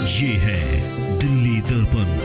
ये है दिल्ली दर्पण।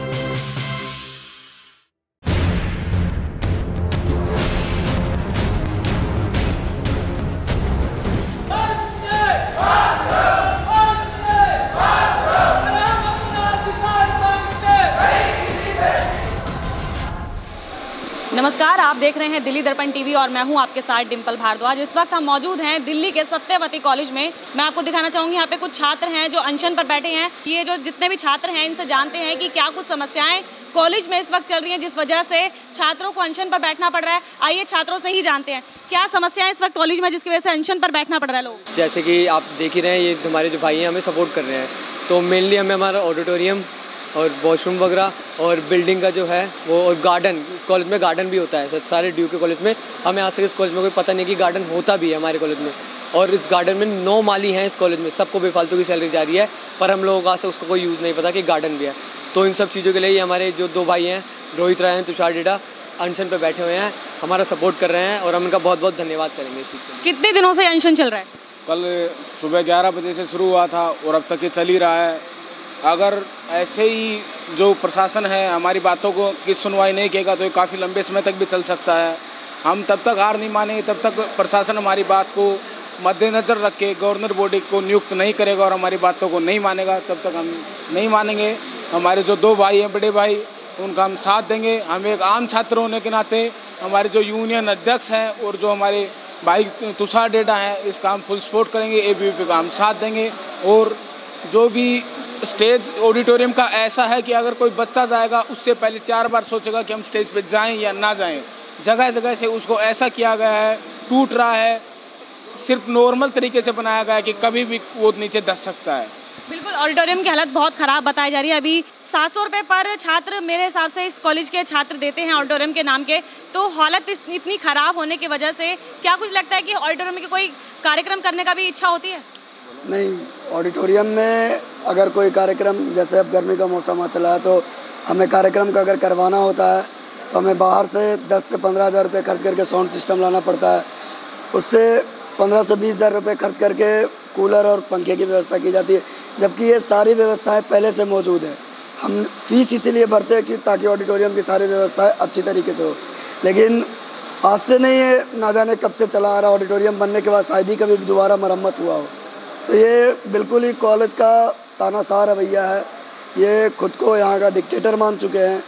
नमस्कार, आप देख रहे हैं दिल्ली दर्पण टीवी और मैं हूं आपके साथ डिंपल भारद्वाज। इस वक्त हम मौजूद हैं दिल्ली के सत्यवती कॉलेज में। मैं आपको दिखाना चाहूंगी यहाँ पे कुछ छात्र हैं जो अनशन पर बैठे हैं। ये जो जितने भी छात्र हैं इनसे जानते हैं कि क्या कुछ समस्याएं कॉलेज में इस वक्त चल रही हैं जिस वजह से छात्रों को अनशन पर बैठना पड़ रहा है। आइए छात्रों से ही जानते हैं क्या समस्याएं इस वक्त कॉलेज में जिसकी वजह से अनशन पर बैठना पड़ रहा है लोग। जैसे कि आप देख ही रहे हैं, ये हमारे जो भाई हैं हमें सपोर्ट कर रहे हैं, तो मेनली हमें हमारा ऑडिटोरियम और वॉशरूम वगैरह और बिल्डिंग का जो है वो, और गार्डन, इस कॉलेज में गार्डन भी होता है सारे ड्यू के कॉलेज में। हमें आज तक इस कॉलेज में कोई पता नहीं कि गार्डन होता भी है हमारे कॉलेज में। और इस गार्डन में 9 माली हैं इस कॉलेज में, सबको बेफालतू की सैलरी जा रही है, पर हम लोगों को आज तक उसका कोई यूज़ नहीं पता कि गार्डन भी है। तो इन सब चीज़ों के लिए हमारे जो 2 भाई हैं, रोहित राय हैं, तुषार डेडा, अनशन पर बैठे हुए हैं, हमारा सपोर्ट कर रहे हैं और हम उनका बहुत बहुत धन्यवाद करेंगे इसी को। कितने दिनों से अनशन चल रहा है? कल सुबह 11 बजे से शुरू हुआ था और अब तक ये चल ही रहा है। अगर ऐसे ही जो प्रशासन है हमारी बातों को की सुनवाई नहीं करेगा तो ये काफ़ी लंबे समय तक भी चल सकता है। हम तब तक हार नहीं मानेंगे तब तक प्रशासन हमारी बात को मद्देनज़र रख के गवर्नर बॉडी को नियुक्त नहीं करेगा और हमारी बातों को नहीं मानेगा, तब तक हम नहीं मानेंगे। हमारे जो 2 भाई हैं, बड़े भाई, उनका हम साथ देंगे। हम एक आम छात्र होने के नाते हमारे जो यूनियन अध्यक्ष हैं और जो हमारे भाई तुषार डेडा हैं, इसका हम फुल सपोर्ट करेंगे। ABVP का हम साथ देंगे। और जो भी स्टेज ऑडिटोरियम का ऐसा है कि अगर कोई बच्चा जाएगा उससे पहले 4 बार सोचेगा कि हम स्टेज पे जाएं या ना जाएं। जगह जगह से उसको ऐसा किया गया है, टूट रहा है, सिर्फ नॉर्मल तरीके से बनाया गया है कि कभी भी वो नीचे धंस सकता है। बिल्कुल, ऑडिटोरियम की हालत बहुत ख़राब बताई जा रही है। अभी 700 रुपये पर छात्र मेरे हिसाब से इस कॉलेज के छात्र देते हैं ऑडिटोरियम के नाम के। तो हालत इतनी ख़राब होने की वजह से क्या कुछ लगता है कि ऑडिटोरियम में कोई कार्यक्रम करने का भी इच्छा होती है? नहीं, ऑडिटोरियम में अगर कोई कार्यक्रम, जैसे अब गर्मी का मौसम आ चला है, तो हमें कार्यक्रम का अगर करवाना होता है तो हमें बाहर से 10 से 15 हज़ार रुपये खर्च करके साउंड सिस्टम लाना पड़ता है। उससे 15 से 20 हज़ार रुपये खर्च करके कूलर और पंखे की व्यवस्था की जाती है, जबकि ये सारी व्यवस्थाएं पहले से मौजूद है। हम फीस इसीलिए भरते हैं कि ताकि ऑडिटोरियम की सारी व्यवस्थाएं अच्छी तरीके से हो। लेकिन आज से नहीं, ये ना जाने कब से चला आ रहा। ऑडिटोरियम बनने के बाद शायद ही कभी दोबारा मरम्मत हुआ हो। तो ये बिल्कुल ही कॉलेज का तानाशाह रवैया है। ये खुद को यहाँ का डिक्टेटर मान चुके हैं,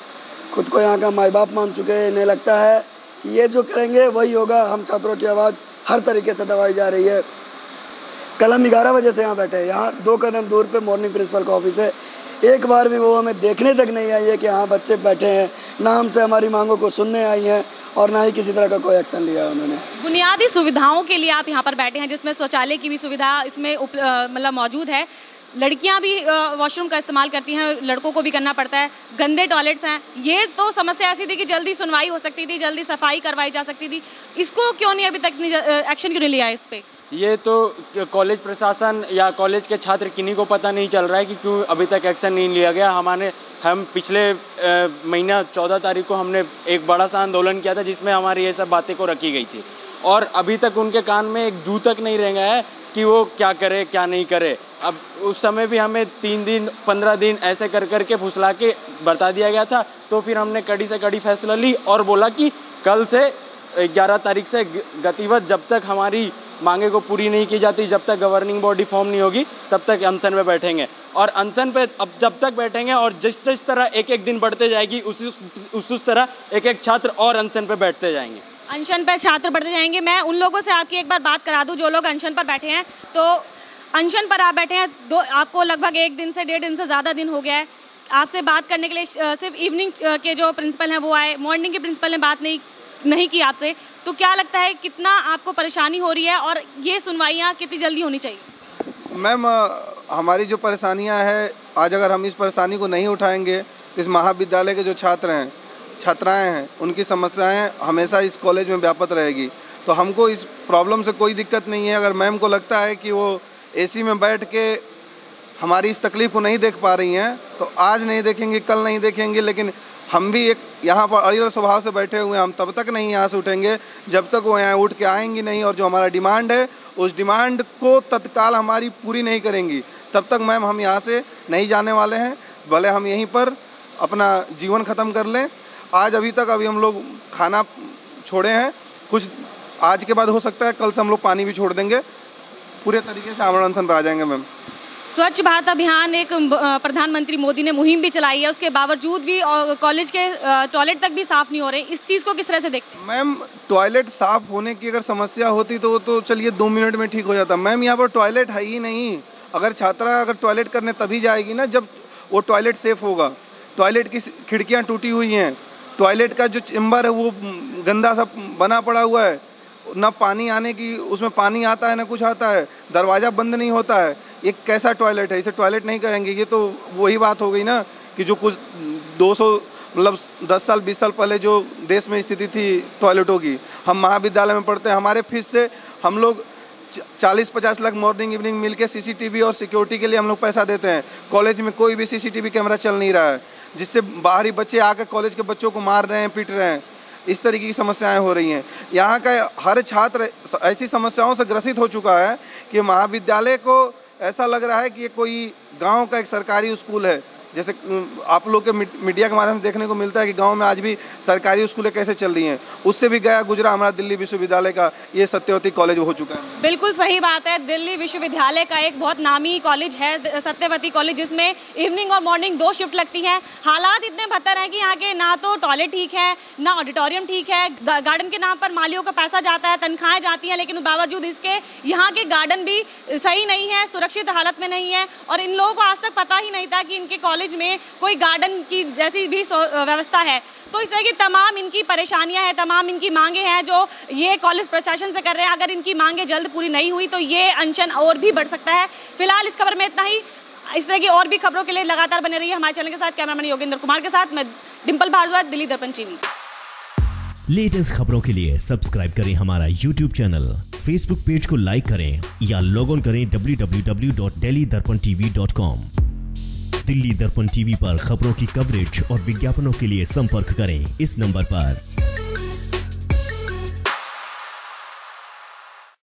खुद को यहाँ का माई बाप मान चुके हैं। इन्हें लगता है कि ये जो करेंगे वही होगा। हम छात्रों की आवाज़ हर तरीके से दबाई जा रही है। कल हम 11 बजे से यहाँ बैठे हैं। यहाँ 2 कदम दूर पे मॉर्निंग प्रिंसिपल का ऑफिस है। एक बार भी वो हमें देखने तक नहीं आई है कि हाँ बच्चे बैठे हैं, ना हमसे हमारी मांगों को सुनने आई हैं और ना ही किसी तरह का कोई एक्शन लिया है उन्होंने। बुनियादी सुविधाओं के लिए आप यहाँ पर बैठे हैं, जिसमें शौचालय की भी सुविधा इसमें मतलब मौजूद है। लड़कियाँ भी वॉशरूम का इस्तेमाल करती हैं, लड़कों को भी करना पड़ता है। गंदे टॉयलेट्स हैं। ये तो समस्या ऐसी थी कि जल्दी सुनवाई हो सकती थी, जल्दी सफाई करवाई जा सकती थी। इसको क्यों नहीं अभी तक एक्शन क्यों नहीं लिया इस पर? ये तो कॉलेज प्रशासन या कॉलेज के छात्र किन्हीं को पता नहीं चल रहा है कि क्यों अभी तक एक्शन नहीं लिया गया। हम पिछले महीना 14 तारीख को हमने एक बड़ा सा आंदोलन किया था जिसमें हमारी ये सब बातें को रखी गई थी, और अभी तक उनके कान में एक जू तक नहीं रह गया है कि वो क्या करे क्या नहीं करे। अब उस समय भी हमें 3 दिन 15 दिन ऐसे कर करके फुसला के बता दिया गया था। तो फिर हमने कड़ी से कड़ी फैसला ली और बोला कि कल से 11 तारीख से गतिविधि जब तक हमारी मांगे को पूरी नहीं की जाती, जब तक गवर्निंग बॉडी फॉर्म नहीं होगी, तब तक अनशन पे बैठेंगे। और अनशन पे अब जब तक बैठेंगे और जिस तरह एक दिन बढ़ते जाएगी उस तरह एक छात्र और अनशन पे बैठते जाएंगे। अनशन पर छात्र बढ़ते जाएंगे। मैं उन लोगों से आपकी एक बार बात करा दूं जो लोग अनशन पर बैठे हैं। तो अनशन पर आप बैठे हैं, आपको लगभग 1 दिन से 1.5 दिन से ज़्यादा दिन हो गया है। आपसे बात करने के लिए सिर्फ इवनिंग के जो प्रिंसिपल हैं वो आए, मॉर्निंग के प्रिंसिपल ने बात नहीं की आपसे। तो क्या लगता है कितना आपको परेशानी हो रही है और ये सुनवाइयाँ कितनी जल्दी होनी चाहिए? मैम, हमारी जो परेशानियां हैं, आज अगर हम इस परेशानी को नहीं उठाएंगे तो इस महाविद्यालय के जो छात्र हैं, छात्राएं हैं, उनकी समस्याएं हमेशा इस कॉलेज में व्याप्त रहेगी। तो हमको इस प्रॉब्लम से कोई दिक्कत नहीं है। अगर मैम को लगता है कि वो AC में बैठ के हमारी इस तकलीफ़ को नहीं देख पा रही हैं तो आज नहीं देखेंगे, कल नहीं देखेंगे, लेकिन हम भी एक यहाँ पर अड़ियल स्वभाव से बैठे हुए हैं। हम तब तक नहीं यहाँ से उठेंगे जब तक वो यहाँ उठ के आएंगी नहीं, और जो हमारा डिमांड है उस डिमांड को तत्काल हमारी पूरी नहीं करेंगी। तब तक मैम हम यहाँ से नहीं जाने वाले हैं, भले हम यहीं पर अपना जीवन ख़त्म कर लें। आज अभी हम लोग खाना छोड़े हैं, कुछ आज के बाद हो सकता है कल से हम लोग पानी भी छोड़ देंगे, पूरे तरीके से आमरण अनशन पर आ जाएंगे मैम। स्वच्छ भारत अभियान एक प्रधानमंत्री मोदी ने मुहिम भी चलाई है, उसके बावजूद भी कॉलेज के टॉयलेट तक भी साफ़ नहीं हो रहे। इस चीज़ को किस तरह से देखते हैं? मैम टॉयलेट साफ़ होने की अगर समस्या होती तो वो तो चलिए 2 मिनट में ठीक हो जाता। मैम यहाँ पर टॉयलेट है ही नहीं। अगर छात्रा अगर टॉयलेट करने तभी जाएगी ना जब वो टॉयलेट सेफ़ होगा। टॉयलेट की खिड़कियाँ टूटी हुई हैं, टॉयलेट का जो चेम्बर है वो गंदा सा बना पड़ा हुआ है, ना पानी आने की उसमें पानी आता है ना कुछ आता है, दरवाज़ा बंद नहीं होता है। ये कैसा टॉयलेट है? इसे टॉयलेट नहीं कहेंगे। ये तो वही बात हो गई ना कि जो कुछ 200 मतलब 10 साल 20 साल पहले जो देश में स्थिति थी टॉयलेटों की। हम महाविद्यालय में पढ़ते हैं, हमारे फीस से हम लोग 40-50 लाख मॉर्निंग इवनिंग मिल के CCTV और सिक्योरिटी के लिए हम लोग पैसा देते हैं। कॉलेज में कोई भी CCTV कैमरा चल नहीं रहा है, जिससे बाहरी बच्चे आकर कॉलेज के बच्चों को मार रहे हैं, पीट रहे हैं। इस तरीके की समस्याएं हो रही हैं। यहाँ का हर छात्र ऐसी समस्याओं से ग्रसित हो चुका है कि महाविद्यालय को ऐसा लग रहा है कि ये कोई गांव का एक सरकारी स्कूल है। जैसे आप लोग के मीडिया के माध्यम से देखने को मिलता है कि गांव में आज भी सरकारी स्कूलें कैसे चल रही हैं, उससे भी गया गुजरा हमारा दिल्ली विश्वविद्यालय का ये सत्यवती कॉलेज हो चुका है। बिल्कुल सही बात है। दिल्ली विश्वविद्यालय का एक बहुत नामी कॉलेज है सत्यवती कॉलेज, जिसमें इवनिंग और मॉर्निंग 2 शिफ्ट लगती है। हालात इतने बदतर हैं कि यहाँ के ना तो टॉयलेट ठीक है, ना ऑडिटोरियम ठीक है। गार्डन के नाम पर मालियों का पैसा जाता है, तनख्वाहें जाती हैं, लेकिन बावजूद इसके यहाँ के गार्डन भी सही नहीं है, सुरक्षित हालत में नहीं है। और इन लोगों को आज तक पता ही नहीं था कि इनके कॉलेज में कोई गार्डन की जैसी भी व्यवस्था है। तो इस तरह की तमाम इनकी परेशानियां हैं, तमाम इनकी मांगे हैं जो ये कॉलेज प्रशासन से कर रहे हैं। अगर इनकी मांगे जल्द पूरी नहीं हुई तो ये अनशन और भी बढ़ सकता है। फिलहाल इस खबर में इतना ही। इस तरह की और भी खबरों के लिए लगातार बने रहिए हमारे चैनल के साथ। कैमरामैन योगेंद्र कुमार के साथ मैं डिम्पल भारद्वाज, दिल्ली दर्पण टीवी। लेटेस्ट खबरों के लिए सब्सक्राइब करें हमारा YouTube चैनल, Facebook पेज को लाइक करें या लॉग ऑन करें www.delhidarpantv.com। दिल्ली दर्पण टीवी पर खबरों की कवरेज और विज्ञापनों के लिए संपर्क करें इस नंबर पर।